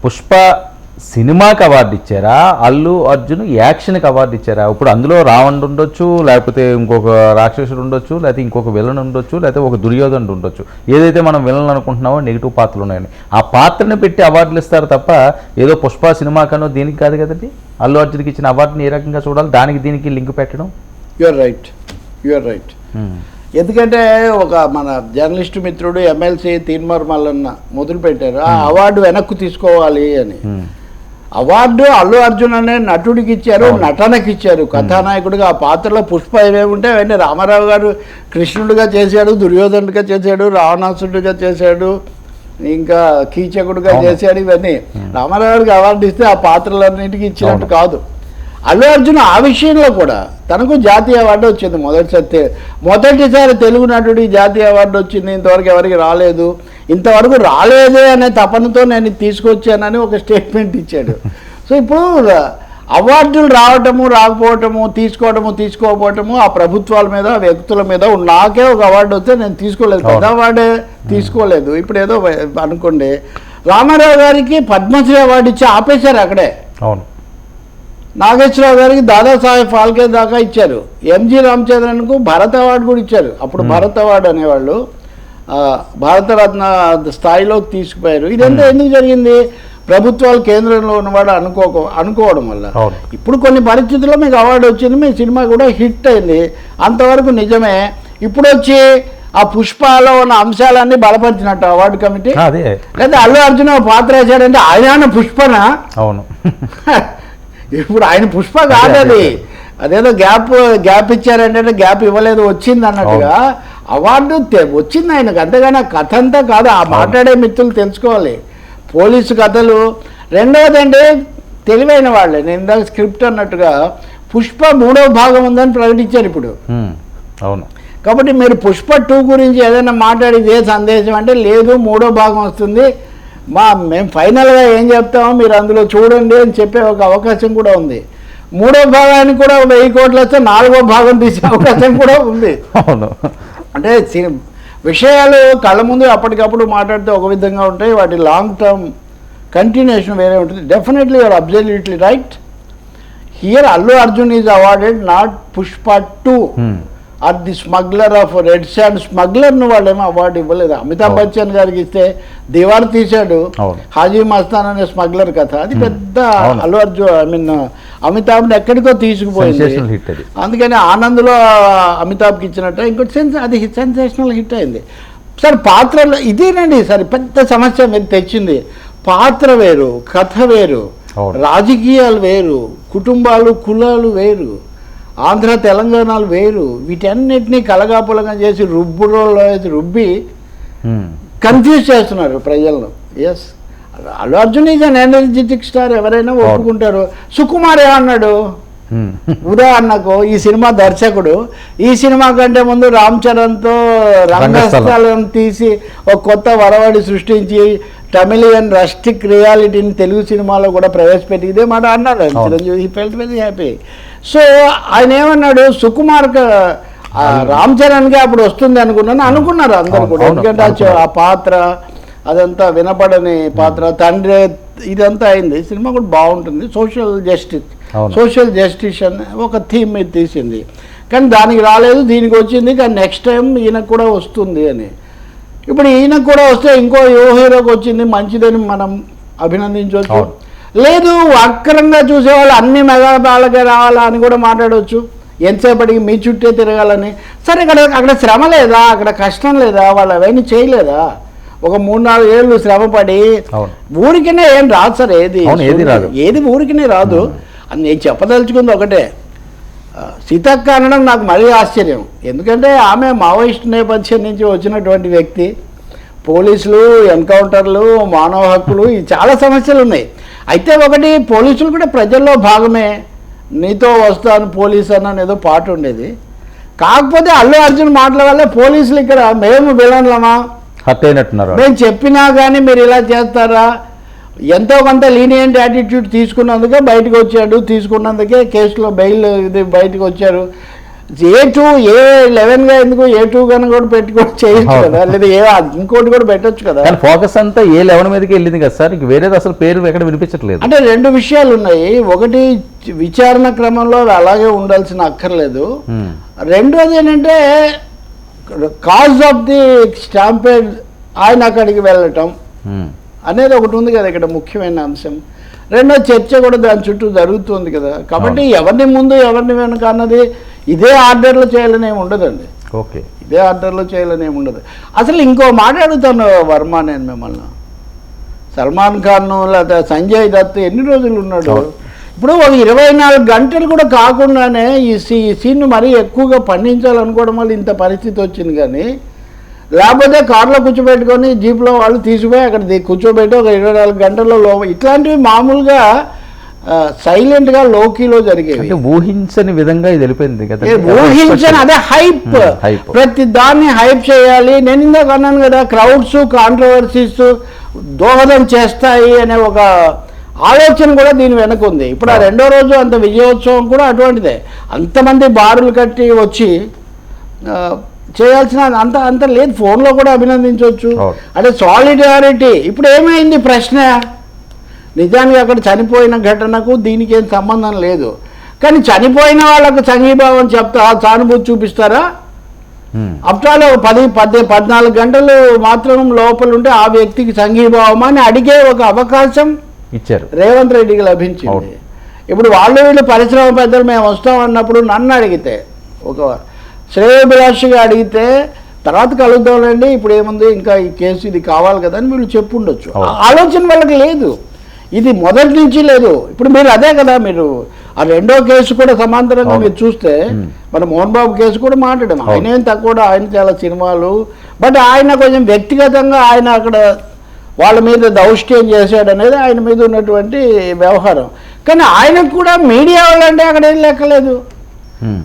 పుష్ప సినిమాకి అవార్డు ఇచ్చారా, అల్లు అర్జున్ యాక్షన్కి అవార్డు ఇచ్చారా? ఇప్పుడు అందులో రావణుడు ఉండొచ్చు, లేకపోతే ఇంకొక రాక్షసుడు ఉండొచ్చు, లేకపోతే ఇంకొక విలన్ ఉండొచ్చు, లేకపోతే ఒక దుర్యోధనుడు ఉండొచ్చు. ఏదైతే మనం విలన్ అనుకుంటున్నామో నెగిటివ్ పాత్రలు ఉన్నాయని ఆ పాత్రని పెట్టి అవార్డులు ఇస్తారు తప్ప ఏదో పుష్ప సినిమాకనో దీనికి కాదు కదండి. అల్లు అర్జున్కి ఇచ్చిన అవార్డుని ఏ రకంగా చూడాలి, దానికి దీనికి లింక్ పెట్టడం? You're right. ఎందుకంటే ఒక మన జర్నలిస్టు మిత్రుడు ఎమ్మెల్సీ తీన్మార్ మల్లన్న మొదలు పెట్టారు ఆ అవార్డు వెనక్కు తీసుకోవాలి అని. అవార్డు అల్లు అర్జున్ అనే నటుడికి ఇచ్చారు, నటనకి ఇచ్చారు, కథానాయకుడిగా. ఆ పాత్రలో పుష్ప ఏమేమి ఉంటే అవన్నీ రామారావు గారు కృష్ణుడిగా చేశాడు, దుర్యోధనుడిగా చేశాడు, రావణాసుడిగా చేశాడు, ఇంకా కీచకుడిగా చేశాడు. ఇవన్నీ రామారావు గారికి అవార్డు ఇస్తే ఆ పాత్రలన్నింటికి ఇచ్చినట్టు కాదు. అల్లు అర్జున్ ఆ విషయంలో కూడా తనకు జాతీయ అవార్డు వచ్చింది మొదటిసారి తెలుగు నటుడి జాతీయ అవార్డు వచ్చింది. ఇంతవరకు ఎవరికి రాలేదు, ఇంతవరకు రాలేదే అనే తపనతో నేను తీసుకొచ్చానని ఒక స్టేట్మెంట్ ఇచ్చాడు. సో ఇప్పుడు అవార్డులు రావటము రాకపోవటము, తీసుకోకపోవటము ఆ ప్రభుత్వాల మీద వ్యక్తుల మీద. నాకే ఒక అవార్డు వస్తే నేను తీసుకోలేదు, పెద్ద అవార్డే తీసుకోలేదు. ఇప్పుడు ఏదో అనుకోండి రామారావు గారికి పద్మశ్రీ అవార్డు ఇచ్చి ఆపేశారు అక్కడే. అవును. నాగేశ్వరరావు గారికి దాదాసాహెబ్ ఫాల్కే దాకా ఇచ్చారు. ఎంజి రామచంద్రన్కు భారత అవార్డు కూడా ఇచ్చారు. అప్పుడు భారత అవార్డు అనేవాళ్ళు, భారతరత్న స్థాయిలోకి తీసుకుపోయారు. ఇదంతా ఎందుకు జరిగింది? ప్రభుత్వాలు కేంద్రంలో ఉన్నవాడు అనుకోవడం వల్ల. ఇప్పుడు కొన్ని పరిస్థితుల్లో మీకు అవార్డు వచ్చింది, మీ సినిమా కూడా హిట్ అయింది, అంతవరకు నిజమే. ఇప్పుడు వచ్చి ఆ పుష్పలో ఉన్న అంశాలన్నీ బలపరిచినట్టు అవార్డు కమిటీ. లేదా అల్లు అర్జున్ పాత్ర వేసాడంటే ఆయన పుష్పనా? అవును. ఇప్పుడు ఆయన పుష్ప కాదు అది, అదేదో గ్యాప్ ఇచ్చారంటే గ్యాప్ ఇవ్వలేదు, వచ్చింది అన్నట్టుగా అవార్డు వచ్చింది ఆయనకు. అంతేగాని ఆ కథ అంతా కాదు. ఆ మాట్లాడే మిత్రులు తెలుసుకోవాలి పోలీసు కథలు. రెండవది అంటే తెలివైన వాళ్ళే, నేను ఇందాక స్క్రిప్ట్ అన్నట్టుగా పుష్ప 3వ భాగం ఉందని ప్రకటించారు ఇప్పుడు. అవును. కాబట్టి మీరు పుష్ప 2 గురించి ఏదైనా మాట్లాడేది ఏ సందేశం అంటే లేదు, 3వ భాగం వస్తుంది, మేము ఫైనల్గా ఏం చెప్తామో మీరు అందులో చూడండి అని చెప్పే ఒక అవకాశం కూడా ఉంది. 3వ భాగానికి కూడా 1000 కోట్లు వస్తే 4వ భాగం తీసే అవకాశం కూడా ఉంది. అవును. అంటే విషయాలు కళ్ళ ముందు అప్పటికప్పుడు మాట్లాడితే ఒక విధంగా ఉంటాయి, వాటి లాంగ్ టర్మ్ కంటిన్యూషన్ వేరే ఉంటుంది. Definitely you're absolutely right. Here Allu Arjun is awarded not Pushpa 2 or the smuggler of red sand. స్మగ్లర్ను వాళ్ళేమో అవార్డు ఇవ్వలేదు. అమితాబ్ బచ్చన్ గారికి ఇస్తే దివార్ తీశాడు, హాజీ మస్తాన్ అనే స్మగ్లర్ కథ, అది పెద్ద అల్లు అర్జున్ అమితాబ్ని ఎక్కడికో తీసుకుపోయింది. అందుకని ఆనంద్లో అమితాబ్కి ఇచ్చినట్టు ఇంకోటి అది సెన్సేషనల్ హిట్ అయింది. సార్ పాత్రలో ఇదేనండి సార్ పెద్ద సమస్య మీరు తెచ్చింది. పాత్ర వేరు, కథ వేరు, రాజకీయాలు వేరు, కుటుంబాలు కులాలు వేరు, ఆంధ్ర తెలంగాణలు వేరు. వీటన్నిటినీ కలగాపులగా చేసి రుబ్బి కన్ఫ్యూజ్ చేస్తున్నారు ప్రజలను. Yes, Allu Arjun is an energetic star, ఎవరైనా ఒప్పుకుంటారు. సుకుమార్ ఏమన్నాడు ఉదాహరణకు, ఈ సినిమా దర్శకుడు ఈ సినిమా కంటే ముందు రామ్ చరణ్తో రంగస్థలం తీసి ఒక కొత్త వరవడి సృష్టించి తమిళియన్ రస్టిక్ రియాలిటీని తెలుగు సినిమాలో కూడా ప్రవేశపెట్టి ఇదే మాట అన్నారు చిరంజీవి. ఈ ఫెల్ట్ వెరీ హ్యాపీ. సో ఆయన ఏమన్నాడు, సుకుమార్ రామ్ చరణ్కి అప్పుడు వస్తుంది అనుకున్నారు అందరు కూడా. ఎందుకంటే ఆ పాత్ర అదంతా వినపడని పాత్ర, తండ్రి, ఇదంతా అయింది. సినిమా కూడా బాగుంటుంది. సోషల్ జస్టిస్ అని ఒక థీమ్ మీద తీసింది, కానీ దానికి రాలేదు, దీనికి వచ్చింది. కానీ నెక్స్ట్ టైం ఈయనకు కూడా వస్తుంది అని. ఇప్పుడు ఈయనకు కూడా వస్తే ఇంకో హీరోకి వచ్చింది, మంచిదని మనం అభినందించవచ్చు. లేదు వక్రంగా చూసేవాళ్ళు అన్ని మెగాబాలకే రావాలా అని కూడా మాట్లాడవచ్చు. ఎంతసేపటికి మీ చుట్టే తిరగాలని. సరే, అక్కడ శ్రమ లేదా, అక్కడ కష్టం లేదా, వాళ్ళు అవన్నీ చేయలేదా? ఒక 3-4 ఏళ్ళు శ్రమపడి ఊరికినే ఏం రాదు సార్, ఏది ఊరికినే రాదు. నేను చెప్పదలుచుకుంది ఒకటే, సీతక్క అనడం నాకు మరీ ఆశ్చర్యం. ఎందుకంటే ఆమె మావోయిస్ట్ నేపథ్యం నుంచి వచ్చినటువంటి వ్యక్తి. పోలీసులు, ఎన్కౌంటర్లు, మానవ హక్కులు, ఈ చాలా సమస్యలు ఉన్నాయి. అయితే ఒకటి, పోలీసులు కూడా ప్రజల్లో భాగమే. నీతో వస్తాను పోలీస్ అన్న ఏదో పాట ఉండేది. కాకపోతే అల్లు అర్జున్ మాటల వల్ల పోలీసులు ఇక్కడ మేము విలన్లమా, మేము చెప్పినా కానీ మీరు ఇలా చేస్తారా, ఎంతో కొంత లీనియంట్ యాటిట్యూడ్ తీసుకున్నందుకే బయటకు వచ్చాడు, తీసుకున్నందుకే కేసులో బెయిల్ ఇది బయటకు వచ్చారు. A2 A11గా ఎందుకు A2 కన్నా కూడా పెట్టుకొని చేయొచ్చు కదా, లేదా ఇంకోటి కూడా పెట్టొచ్చు కదా. కానీ ఫోకస్ అంతా A11 మీదకి వెళ్ళింది కదా సార్, ఇంక వేరేది అసలు పేరు ఎక్కడ వినిపించట్లేదు. అంటే రెండు విషయాలు ఉన్నాయి. ఒకటి విచారణ క్రమంలో అలాగే ఉండాల్సిన అక్కర్లేదు. రెండోది ఏంటంటే కాజ్ ఆఫ్ ది స్టాంపేడ్ ఆయన అక్కడికి వెళ్ళటం అనేది ఒకటి ఉంది కదా ఇక్కడ ముఖ్యమైన అంశం. రెండో చర్చ కూడా దాని చుట్టూ జరుగుతుంది కదా. కాబట్టి ఎవరిని ముందు ఎవరిని వెనుక అన్నది ఇదే ఆర్డర్లో చేయాలని ఏమి ఉండదండి. ఓకే, ఇదే ఆర్డర్లో చేయాలని ఏమి ఉండదు. అసలు ఇంకో మాట అడుగుతాను వర్మ, నేను మిమ్మల్ని, సల్మాన్ ఖాన్ లేదా సంజయ్ దత్ ఎన్ని రోజులు ఉన్నాడు? ఇప్పుడు ఒక 24 గంటలు కూడా కాకుండానే ఈ సీన్ను మరీ ఎక్కువగా పండించాలనుకోవడం వల్ల ఇంత పరిస్థితి వచ్చింది. కానీ లేకపోతే కారులో కూర్చోబెట్టుకొని జీప్లో వాళ్ళు తీసుకుపోయి అక్కడ కూర్చోబెట్టి ఒక 24 గంటల్లో ఇట్లాంటివి మామూలుగా సైలెంట్గా లోకీలో జరిగేవి. ఊహించని విధంగా ఇది వెళ్ళిపోయింది కదా. ఊహించని అదే హైప్, ప్రతి దాన్ని హైప్ చేయాలి. నేను ఇందాక అన్నాను కదా, క్రౌడ్స్ కాంట్రవర్సీస్ దోహదం చేస్తాయి అనే ఒక ఆలోచన కూడా దీని వెనక ఉంది. ఇప్పుడు ఆ రెండో రోజు అంత విజయోత్సవం కూడా అటువంటిదే. అంతమంది బారులు కట్టి వచ్చి చేయాల్సిన అంత లేదు. ఫోన్లో కూడా అభినందించవచ్చు. అంటే సాలిడారిటీ. ఇప్పుడు ఏమైంది ప్రశ్న, నిజానికి అక్కడ చనిపోయిన ఘటనకు దీనికి ఏం సంబంధం లేదు. కానీ చనిపోయిన వాళ్ళకు సంఘీభావం చెప్తా సానుభూతి చూపిస్తారా? అప్టాలో 14 గంటలు మాత్రం లోపల ఉంటే ఆ వ్యక్తికి సంఘీభావం అని అడిగే ఒక అవకాశం ఇచ్చారు, రేవంత్ రెడ్డికి లభించింది. ఇప్పుడు వీళ్ళు పరిశ్రమ పెద్దలు మేము వస్తాం అన్నప్పుడు నన్ను అడిగితే, ఒక శ్రేయోభిలాషిగా అడిగితే తర్వాత కలుద్దాంలేండి, ఇప్పుడు ఏముంది ఇంకా ఈ కేసు ఇది కావాలి కదా అని వీళ్ళు చెప్పుండొచ్చు. ఆలోచన వాళ్ళకి లేదు, ఇది మొదటి నుంచి లేదు. ఇప్పుడు మీరు అదే కదా, మీరు ఆ రెండో కేసు కూడా సమాంతరంగా మీరు చూస్తే మన మోహన్ బాబు కేసు కూడా మాట్లాడాం. ఆయన ఏం తక్కువ, ఆయన చాలా సినిమాలు, బట్ ఆయన కొంచెం వ్యక్తిగతంగా ఆయన అక్కడ వాళ్ళ మీద దౌష్ట్యం చేశాడు అనేది ఆయన మీద ఉన్నటువంటి వ్యవహారం. కానీ ఆయనకు కూడా మీడియా వాళ్ళంటే అక్కడ ఏం లెక్కలేదు,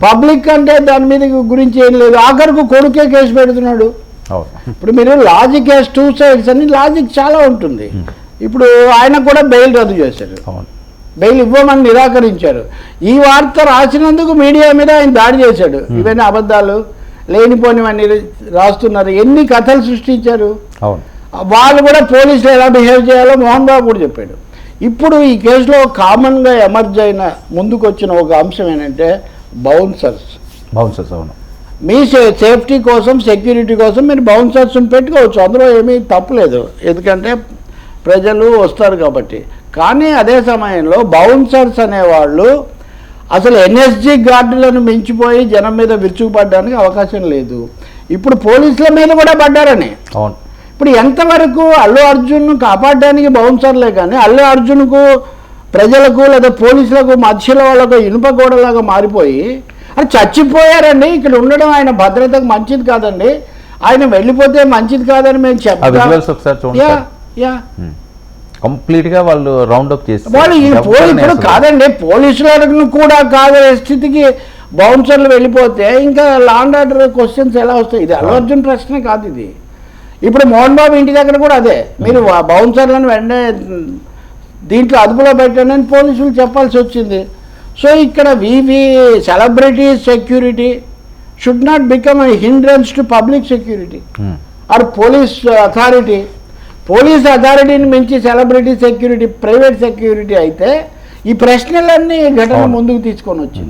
పబ్లిక్ అంటే దాని మీద గురించి ఏం లేదు. ఆఖరికి కొడుకే కేసు పెడుతున్నాడు. ఇప్పుడు మీరు లాజిక్ యాజ్ 2 sides అని లాజిక్ చాలా ఉంటుంది. ఇప్పుడు ఆయన కూడా బెయిల్ రద్దు చేశారు, బెయిల్ ఇవ్వమని నిరాకరించారు. ఈ వార్త రాసినందుకు మీడియా మీద ఆయన దాడి చేశాడు. ఇవన్నీ అబద్ధాలు, లేనిపోనివన్నీ రాస్తున్నారు, ఎన్ని కథలు సృష్టించారు. వాళ్ళు కూడా పోలీసులు ఎలా బిహేవ్ చేయాలో మోహన్ బాబు కూడా చెప్పాడు. ఇప్పుడు ఈ కేసులో కామన్గా ఎమర్జ్ అయిన ముందుకు వచ్చిన ఒక అంశం ఏంటంటే బౌన్సర్స్. అవును, మీ సేఫ్టీ కోసం సెక్యూరిటీ కోసం మీరు బౌన్సర్స్ని పెట్టుకోవచ్చు, అందులో ఏమీ తప్పులేదు, ఎందుకంటే ప్రజలు వస్తారు కాబట్టి. కానీ అదే సమయంలో బౌన్సర్స్ అనేవాళ్ళు అసలు ఎన్ఎస్జీ గార్డులను మించిపోయి జనం మీద విరుచుకుపడడానికి అవకాశం లేదు. ఇప్పుడు పోలీసుల మీద కూడా పడ్డారని. ఇప్పుడు ఎంతవరకు అల్లు అర్జున్ను కాపాడడానికి బౌన్సర్లే, కానీ అల్లు అర్జున్కు ప్రజలకు లేదా పోలీసులకు మధ్యలో వాళ్ళకు ఇనుప గోడలాగా మారిపోయి అది చచ్చిపోయారండి. ఇక్కడ ఉండడం ఆయన భద్రతకు మంచిది కాదండి, ఆయన వెళ్ళిపోతే మంచిది కాదని మేము చెప్తాం. కంప్లీట్ గా వాళ్ళు రౌండ్ అప్ చేసి ఇప్పుడు కాదండి, పోలీసులను కూడా కాదనే స్థితికి బౌన్సర్లు వెళ్ళిపోతే ఇంకా లా అండ్ ఆర్డర్ క్వశ్చన్స్ ఎలా వస్తాయి? ఇది అల్లు అర్జున్ ప్రశ్నే కాదు ఇది. ఇప్పుడు మోహన్ బాబు ఇంటి దగ్గర కూడా అదే, మీరు బౌన్సర్లను వెంటనే దీంట్లో అదుపులో పెట్టండి అని పోలీసులు చెప్పాల్సి వచ్చింది. సో ఇక్కడ celebrity security should not become a hindrance to public security or police authority. Police అథారిటీని మించి సెలబ్రిటీ సెక్యూరిటీ ప్రైవేట్ సెక్యూరిటీ అయితే ఈ ప్రశ్నలన్నీ ఘటన ముందుకు తీసుకొని వచ్చింది.